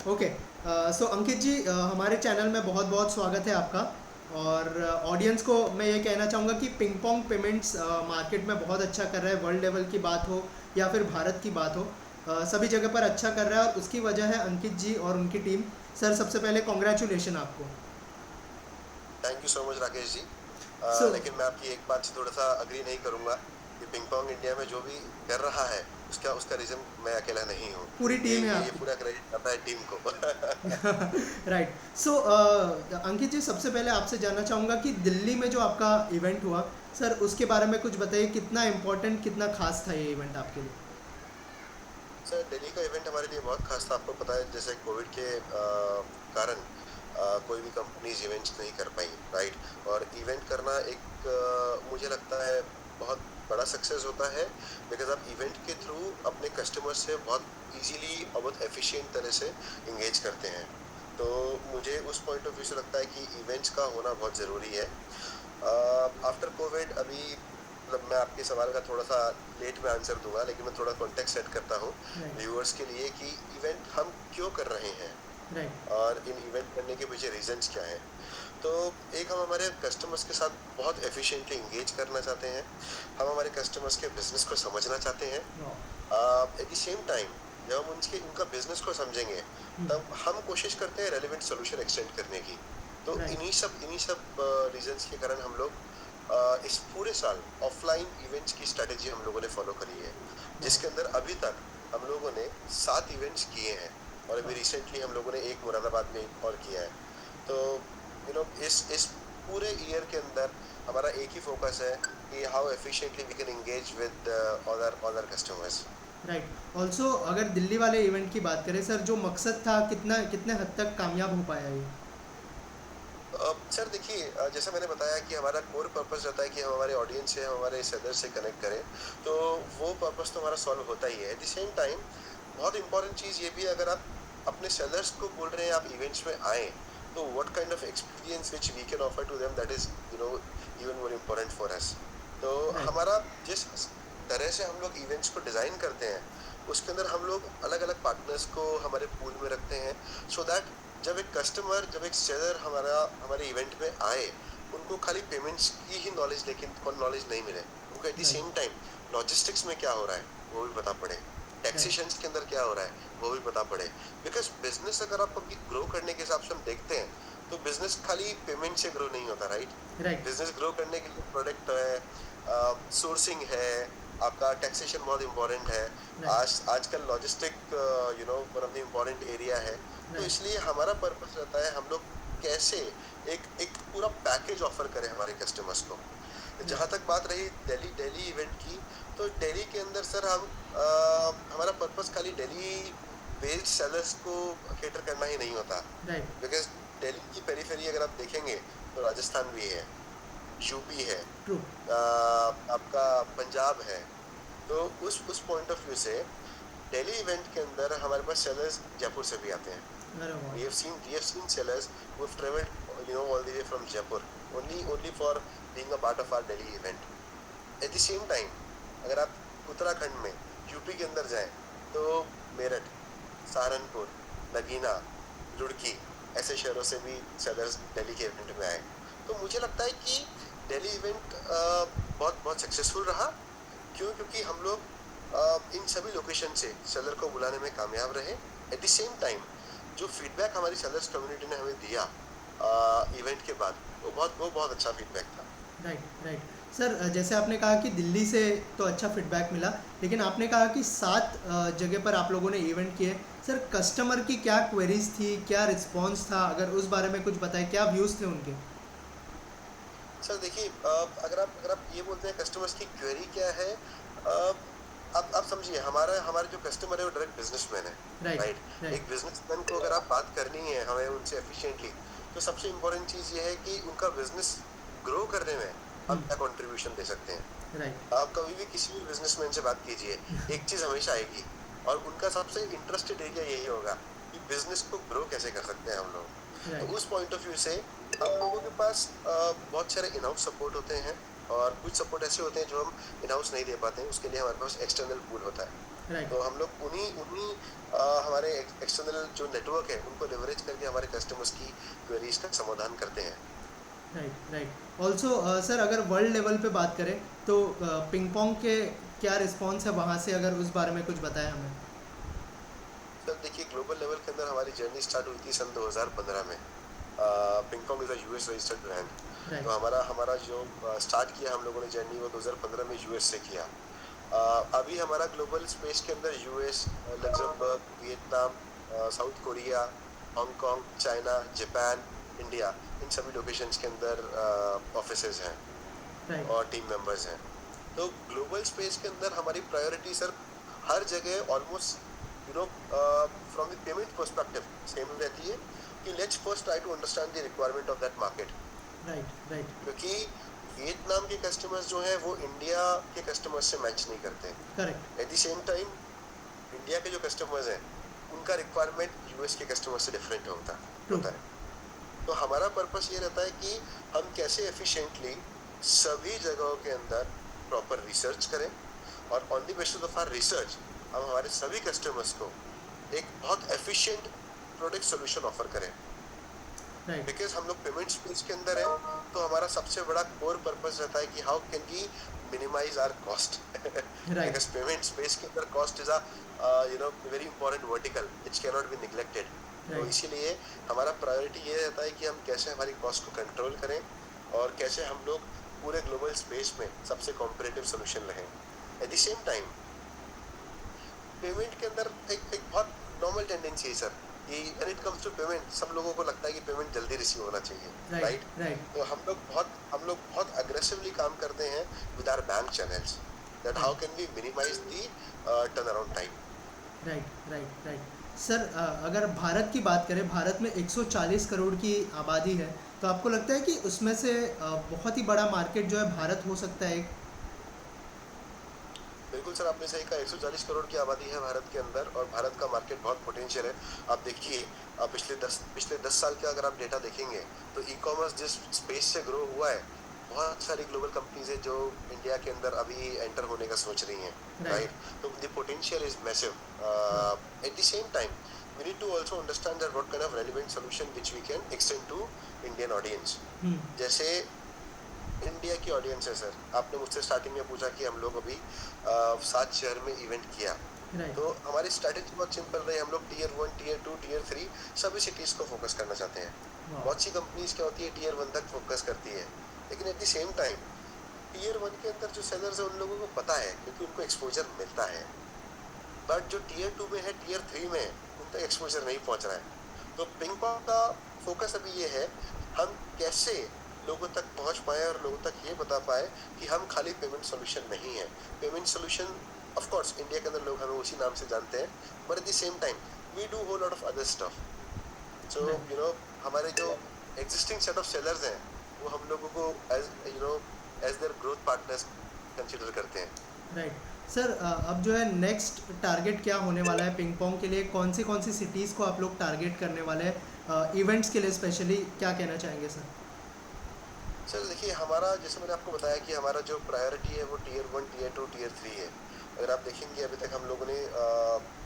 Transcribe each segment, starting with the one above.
Okay. सो अंकित जी, हमारे channel में बहुत बहुत स्वागत है आपका। और ऑडियंस को मैं ये कहना चाहूँगा कि पिंग पोंग पेमेंट्स मार्केट में बहुत अच्छा कर रहा है। वर्ल्ड लेवल की बात हो या फिर भारत की बात हो, सभी जगह पर अच्छा कर रहा है और उसकी वजह है अंकित जी और उनकी टीम। सर, सबसे पहले कॉन्ग्रेचुलेशन आपको। Thank you so much Rakesh ji. So लेकिन मैं आपकी एक बात से थोड़ा सा अग्री नहीं करूंगा कि पिंग पोंग इंडिया में जो भी कर रहा है उसका उसका रीजन मैं अकेला नहीं हूँ। पूरी ये टीम है ये ये आपकी। पूरा क्रेडिट जाता है टीम को। राइट। सो अंकित जी, सबसे पहले आपसे जानना चाहूँगा कि दिल्ली में जो आपका इवेंट हुआ, सर उसके बारे में कुछ बताइए। कितना इम्पोर्टेंट, कितना खास था ये इवेंट आपके लिए? सर दिल्ली का इवेंट हमारे लिए बहुत खास था। आपको पता है जैसे कोविड के कारण कोई भी कंपनीज इवेंट्स नहीं कर पाई, राइट। और इवेंट करना एक मुझे लगता है बहुत बड़ा सक्सेस होता है, बिकॉज आप इवेंट के थ्रू अपने कस्टमर से बहुत इजीली और बहुत एफिशिएंट तरह से इंगेज करते हैं। तो मुझे उस पॉइंट ऑफ व्यू से लगता है कि इवेंट्स का होना बहुत ज़रूरी है। आफ्टर कोविड अभी मतलब मैं आपके सवाल का थोड़ा सा लेट में आंसर दूंगा, लेकिन मैं थोड़ा कॉन्टेक्स्ट सेट करता हूँ राइट। व्यूअर्स के लिए कि इवेंट हम क्यों कर रहे हैं राइट। और इन इवेंट करने के पीछे रीजंस क्या हैं। तो एक, हम हमारे कस्टमर्स के साथ बहुत एफिशिएंटली इंगेज करना चाहते हैं। हम हमारे कस्टमर्स के बिजनेस को समझना चाहते हैं। एट द सेम टाइम जब हम उनके उनका बिजनेस को समझेंगे तब हम कोशिश करते हैं रेलिवेंट सोल्यूशन एक्सटेंड करने की। तो राइट। इन्हीं सब रीजंस के कारण हम लोग इस पूरे साल ऑफलाइन इवेंट्स की स्ट्रेटेजी हम लोगों ने फॉलो करी है, जिसके अंदर अभी तक हम लोगों ने 7 इवेंट्स किए हैं। और अभी रिसेंटली हम लोगों ने एक मुरादाबाद में और किया है। तो इस पूरे ईयर के अंदर हमारा एक ही फोकस है कि how efficiently we can engage with other customers. Right. Also, अगर दिल्ली वाले इवेंट की बात करें सर, जो मकसद था, कितना कितने हद तक कामयाब हो पाया ये? सर देखिए, जैसा मैंने बताया कि हमारा कोर पर्पस रहता है कि हम हमारे ऑडियंस से, हम हमारे सेलर से कनेक्ट करें। तो वो पर्पस तो हमारा सॉल्व होता ही है। एट द सेम टाइम बहुत इंपॉर्टेंट चीज़ ये भी है, अगर आप अपने सेलर्स को बोल रहे हैं आप इवेंट्स में आए, तो what kind of experience which we can offer to them, that is even more important for us. तो राइट। हमारा जिस तरह से हम लोग इवेंट्स को डिजाइन करते हैं उसके अंदर हम लोग अलग अलग पार्टनर्स को हमारे पूल में रखते हैं, सो दैट जब एक सेलर हमारा हमारे इवेंट में आए, उनको खाली पेमेंट्स की ही नॉलेज, लेकिन नॉलेज नहीं मिले, उनको at the right. Same time logistics में क्या हो रहा है वो भी पता पड़े, राइट। टैक्सेशन के अंदर क्या हो रहा है वो भी पता पड़े। बिकॉज बिजनेस अगर आप अभी ग्रो करने के हिसाब से हम देखते हैं तो बिजनेस खाली पेमेंट से ग्रो नहीं होता, राइट। राइट। बिजनेस ग्रो करने के लिए प्रोडक्ट है, सोर्सिंग है, आपका टैक्सेशन बहुत इंपॉर्टेंट है। राइट। आजकल logistic one of the important area है। तो राइट। इसलिए हमारा पर्पस रहता है हम लोग कैसे एक एक पूरा पैकेज ऑफर करें हमारे कस्टमर्स को। जहां राइट। तक बात रही दिल्ली दिल्ली इवेंट की, तो दिल्ली के अंदर सर हम हमारा पर्पस खाली दिल्ली बेस्ड सेलर्स को केटर करना ही नहीं होता। राइट। बिकॉज दिल्ली की पेरिफेरी अगर आप देखेंगे तो राजस्थान भी है, यूपी है, ट्रू। आपका पंजाब है। तो उस पॉइंट ऑफ व्यू से दिल्ली इवेंट के अंदर हमारे पास सेलर्स जयपुर से भी आते हैं। अरे वाह। We have seen sellers who have traveled, all the way from Jaipur, only for being a part of our Delhi event. At the same time, अगर आप उत्तराखंड में, यूपी के अंदर जाएं, तो मेरठ, सहारनपुर, नगीना, रुड़की, ऐसे शहरों से भी सेलर्स दिल्ली के इवेंट में आए। तो मुझे लगता है कि दिल्ली इवेंट बहुत बहुत सक्सेसफुल रहा। क्यों? क्योंकि हम लोग इन सभी लोकेशन से सेलर को बुलाने में कामयाब रहे। एट द सेम टाइम जो फीडबैक हमारी सेलर्स कम्युनिटी ने हमें दिया इवेंट के बाद, वो बहुत अच्छा फीडबैक था। राइट। राइट। सर, जैसे आपने कहा कि दिल्ली से तो अच्छा फीडबैक मिला, लेकिन आपने कहा कि 7 जगह पर आप लोगों ने इवेंट किए। सर, कस्टमर की क्या क्वेरीज थी, क्या रिस्पॉन्स था? अगर उस बारे में कुछ बताएं, क्या व्यूज़ थे उनके? सर देखिए, अगर आप ये बोलते हैं कस्टमर्स की क्वेरी क्या है, आप समझिए, हमारा हमारे जो कस्टमर है वो डायरेक्ट बिजनेसमैन है, राइट। राइट। राइट। एक बिजनेसमैन को अगर आप बात करनी है हमें उनसे एफिशिएंटली, तो सबसे इम्पोर्टेंट चीज ये है कि उनका बिजनेस ग्रो करने में हम क्या कंट्रीब्यूशन दे सकते हैं। राइट। आप कभी भी किसी भी बिजनेसमैन से बात कीजिए, एक चीज हमेशा आएगी, और उनका सबसे इंटरेस्टेड एरिया यही होगा कि बिजनेस को ग्रो कैसे कर सकते हैं हम लोग। तो राइट। उस पॉइंट ऑफ व्यू से हम लोगों के पास बहुत सारे इन हाउस सपोर्ट होते हैं, और कुछ सपोर्ट ऐसे होते हैं जो हम इन हाउस नहीं दे पाते हैं, उसके लिए हमारे पास एक्सटर्नल पूल होता है। राइट, तो हम लोग उन्हीं उन्हीं हमारे एक्सटर्नल जो नेटवर्क है उनको लेवरेज करके हमारे कस्टमर्स की क्वेरीज का समाधान करते हैं। Right, right. ऑल्सो सर, अगर वर्ल्ड लेवल पे बात करें तो पिंग पोंग के क्या रिस्पॉन्स है वहाँ से, अगर उस बारे में कुछ बताएं हमें। सर देखिए, ग्लोबल लेवल के अंदर हमारी जर्नी स्टार्ट हुई थी सन 2015 में। Pingpong is a US registered brand. Right, तो हमारा हमारा जो स्टार्ट किया हम लोगों ने जर्नी वो 2015 में यूएस से किया। अभी हमारा ग्लोबल स्पेस के अंदर US, Luxembourg, Vietnam, South Korea, Hong Kong, China, Japan, India, इन सभी लोकेशंस के अंदर ऑफिसेज हैं राइट, और टीम मेंबर्स हैं। तो ग्लोबल स्पेस के अंदर हमारी प्रायोरिटी सर हर जगह almost from the payment perspective same रहती है कि let's first try to understand the requirement of that market. Right, right, क्योंकि वियतनाम के कस्टमर्स जो हैं वो इंडिया के कस्टमर्स से मैच नहीं करते। Correct, eight the same time India के जो कस्टमर्स हैं उनका रिक्वायरमेंट यूएस के कस्टमर से डिफरेंट ट्रू, होता है। तो हमारा पर्पस ये रहता है कि हम कैसे एफिशिएंटली सभी जगहों के अंदर प्रॉपर रिसर्च करें और on the basis of our research हम हमारे सभी कस्टमर्स को एक बहुत एफिशिएंट प्रोडक्ट सोल्यूशन ऑफर करें। राइट, बिकॉज हम लोग पेमेंट स्पेस के अंदर है तो हमारा सबसे बड़ा कोर पर्पस रहता है कि how can we minimise our cost. Right, because payment space के अंदर cost is a very important vertical which can not be neglected. तो राइट, इसीलिए हमारा प्रायोरिटी ये रहता है कि हम कैसे हमारी कॉस्ट को कंट्रोल करें और कैसे हम लोग पूरे ग्लोबल स्पेस में सबसे कॉम्पिटिटिव सोल्यूशन रहें। At the same time payment के अंदर एक बहुत नॉर्मल टेंडेंसी है सर कि when it comes to payment सब लोगों को लगता है कि पेमेंट जल्दी रिसीव होना चाहिए, राइट, राइट। राइट, तो हम लोग बहुत अग्रेसिवली काम करते हैं with our bank channels that how right, can we minimise the turn around time. Right, right, right. Sir, अगर भारत की बात करें, भारत में 140 करोड़ की आबादी है, तो आपको लगता है कि उसमें से बहुत ही बड़ा मार्केट जो है भारत हो सकता है एक? बिल्कुल सर, आपने सही कहा। 140 करोड़ की आबादी है भारत के अंदर और भारत का मार्केट बहुत पोटेंशियल है। आप देखिए, पिछले 10 साल का अगर आप डेटा देखेंगे तो ई कॉमर्स जिस स्पेस से ग्रो हुआ है, बहुत सारी ग्लोबल कंपनीज है जो इंडिया के अंदर अभी एंटर होने का सोच रही हैं, राइट, राइट। तो the potential is massive. True, eight the same time we need to also understand that what kind of relevant solution which we can extend to Indian audience। हम्म, जैसे इंडिया की audience है sir, आपने मुझसे starting में पूछा कि हम लोग अभी 7 शहर में इवेंट किया। राइट, तो हमारी स्ट्रैटेजी बहुत सिंपल रही, हम लोग टीयर 1, टीयर 2, टीयर 3 सभी सिटीज को फोकस करना चाहते हैं। वाह, बहुत सी कंपनीज क्या होती है टीयर 1 तक फोकस करती है, लेकिन at the same time tier 1 के अंदर जो सेलर्स है उन लोगों को पता है क्योंकि उनको एक्सपोजर मिलता है। बट जो टीयर 2 में है, टीयर 3 में है, उन तक एक्सपोजर नहीं पहुंच रहा है। तो पिंग पॉन्ग का फोकस अभी ये है, हम कैसे लोगों तक पहुंच पाए और लोगों तक ये बता पाए कि हम खाली पेमेंट सॉल्यूशन नहीं है। Payment solution of course India के अंदर लोग हमें उसी नाम से जानते हैं, but at the same time we do whole lot of other stuff. So right, हमारे जो एग्जिस्टिंग सेट ऑफ सेलर्स हैं वो हम लोगों को as as their growth partners consider करते हैं। राइट। सर, अब जो है नेक्स्ट टारगेट क्या होने वाला है पिंग पोंग के लिए? कौन सी सिटीज़ को आप लोग टारगेट करने वाले हैं इवेंट्स के लिए स्पेशली? क्या कहना चाहेंगे सर? सर देखिए, हमारा जैसे मैंने आपको बताया कि हमारा जो प्रायोरिटी है वो टीयर 1, टीयर 2, टीयर 3 है। अगर आप देखेंगे अभी तक हम लोगों ने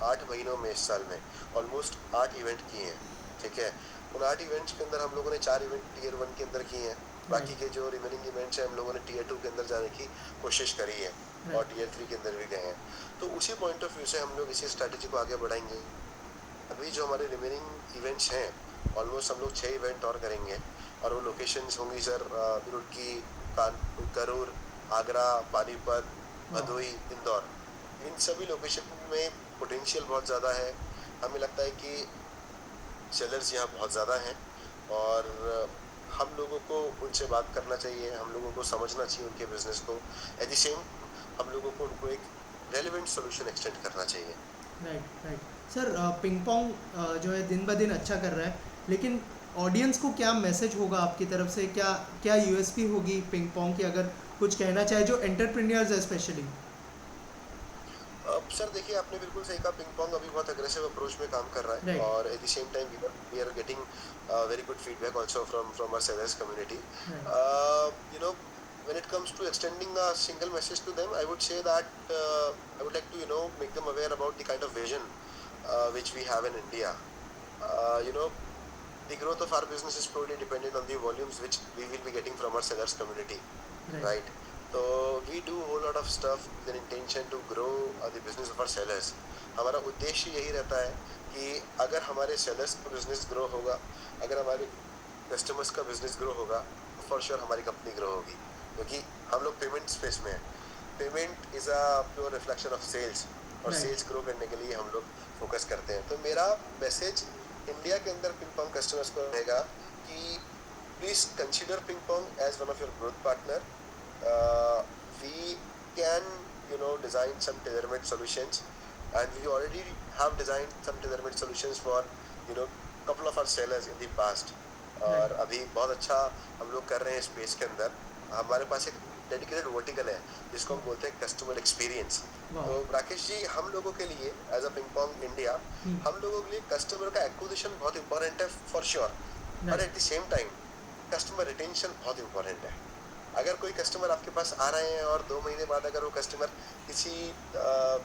8 महीनों में इस साल में ऑलमोस्ट 8 इवेंट किए हैं, ठीक है। उन 8 इवेंट्स के अंदर हम लोगों ने 4 इवेंट टीयर 1 के अंदर किए हैं। बाकी राइट, के जो रिमेनिंग इवेंट्स हैं हम लोगों ने टीयर 2 के अंदर जाने की कोशिश करी है और राइट, टीयर 3 के अंदर भी गए हैं। तो उसी पॉइंट ऑफ व्यू से हम लोग इसी स्ट्रैटेजी को आगे बढ़ाएंगे। अभी जो हमारे रिमेनिंग इवेंट्स हैं ऑलमोस्ट हम लोग 6 इवेंट और करेंगे और वो लोकेशंस होंगी सर रुड़की, कानपुर, करूर, आगरा, पानीपत, वाह, भदोई, इंदौर। इन सभी लोकेशन में पोटेंशियल बहुत ज़्यादा है। हमें लगता है कि सेलर्स यहाँ बहुत ज़्यादा हैं और हम लोगों को उनसे बात करना चाहिए, हम लोगों को समझना चाहिए उनके बिजनेस को। एट द सेम हम लोगों को उनको एक रेलिवेंट सोल्यूशन एक्सटेंड करना चाहिए। Right, right. Sir, ping pong जो है दिन ब दिन अच्छा कर रहा है, लेकिन ऑडियंस को क्या मैसेज होगा आपकी तरफ से? क्या क्या यूएसपी होगी पिंग पोंग की, अगर कुछ कहना चाहे जो एंटरप्रेन्योर्स है स्पेशली? अब सर देखिए, आपने बिल्कुल सही कहा, पिंग पोंग अभी बहुत अग्रेसिव अप्रोच में काम कर रहा है राइट, और at the same time we are getting very good feedback also from our sellers community. Right, you know when it comes to extending a single message to them, I would say that I would like to, make them aware about the kind of vision which we have in India. You know, the growth of our business is purely dependent on the volumes which we will be getting from our sellers community, Right. right? So we do a whole lot of stuff with an intention to grow the business of our sellers. हमारा उद्देश्य यही रहता है कि अगर हमारे sellers का business grow होगा, अगर हमारे कस्टमर्स का बिजनेस ग्रो होगा, तो फॉर श्योर हमारी कंपनी ग्रो होगी, क्योंकि हम लोग पेमेंट स्पेस में हैं. Payment is a pure reflection of sales, और Right. सेल्स ग्रो करने के लिए हम लोग फोकस करते हैं. तो मेरा मैसेज इंडिया के अंदर पिंग पोंग कस्टमर्स को रहेगा कि please consider PingPong as one of your growth partner. We can design some tailor-made solutions, and we already have designed some tailor-made solutions for couple of our sellers in the past. और Right. अभी बहुत अच्छा हम लोग कर रहे हैं space के अंदर. हमारे पास एक डेडिकेटेड वर्टिकल है जिसको हम बोलते हैं कस्टमर एक्सपीरियंस. Wow. तो राकेश जी, हम लोगों के लिए as a PingPong India, हम लोगों के लिए कस्टमर का एक्विजिशन बहुत इंपॉर्टेंट है फॉर श्योर, और Right. Eight the same time customer retention बहुत इंपॉर्टेंट है. अगर कोई कस्टमर आपके पास आ रहे हैं और 2 महीने बाद अगर वो कस्टमर किसी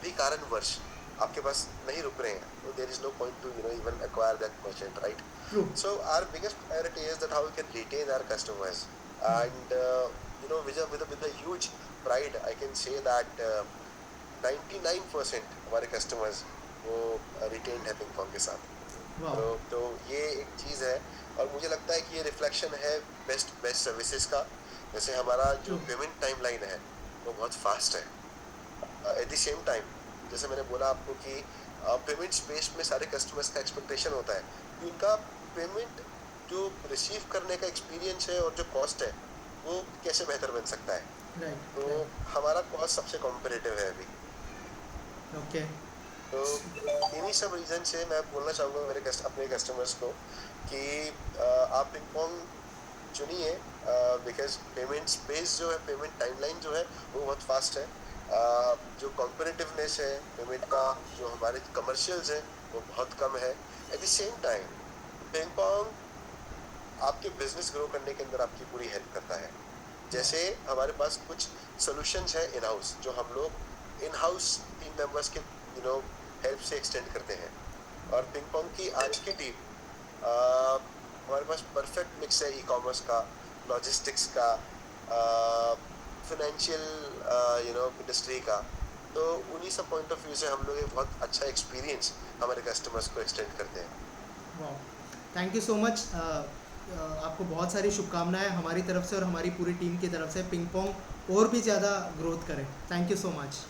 भी कारणवश आपके पास नहीं रुक रहे हैं, तो there is no point to even acquire that merchant, right? True. So our biggest priority is that how we can retain our customers, and with a huge pride, I can say that 99% हमारे customers वो retained है ping pong के साथ. Wow. तो ये एक चीज़ है, और मुझे लगता है कि ये रिफ्लेक्शन है बेस्ट सर्विसेज का. जैसे हमारा जो True. पेमेंट टाइमलाइन है वो बहुत फास्ट है. एट द सेम टाइम, जैसे मैंने बोला आपको कि पेमेंट स्पेस में सारे कस्टमर्स का एक्सपेक्टेशन होता है कि उनका पेमेंट जो रिसीव करने का एक्सपीरियंस है और जो कॉस्ट है वो कैसे बेहतर बन सकता है. Right. तो Right. हमारा कॉस्ट सबसे कॉम्पिटिटिव है अभी. Okay. तो इन्हीं सब रीज़न से मैं बोलना चाहूँगा अपने कस्टमर्स को कि आप पिंग पोंग चुनिए, बिकॉज पेमेंट स्पेस जो है, पेमेंट टाइमलाइन जो है वो बहुत फास्ट है. जो कॉम्पिटिटिवनेस है पेमेंट का, जो हमारे कमर्शियल्स हैं वो बहुत कम है. Eight the same time ping pong आपके बिजनेस ग्रो करने के अंदर आपकी पूरी हेल्प करता है. जैसे हमारे पास कुछ सॉल्यूशंस हैं इन हाउस, जो हम लोग इन हाउस टीम मेंबर्स के हेल्प से एक्सटेंड करते हैं. और पिंग पोंग की आज की टीम, हमारे पास परफेक्ट मिक्स है ई कॉमर्स का, लॉजिस्टिक्स का, फाइनेंशियल इंडस्ट्री का. तो उन्हीं सब पॉइंट ऑफ व्यू से हम लोग एक बहुत अच्छा एक्सपीरियंस हमारे कस्टमर्स को एक्सटेंड करते हैं. Wow. Thank you so much. आपको बहुत सारी शुभकामनाएं हमारी तरफ से और हमारी पूरी टीम की तरफ से. पिंग पोंग और भी ज़्यादा ग्रोथ करें. Thank you so much.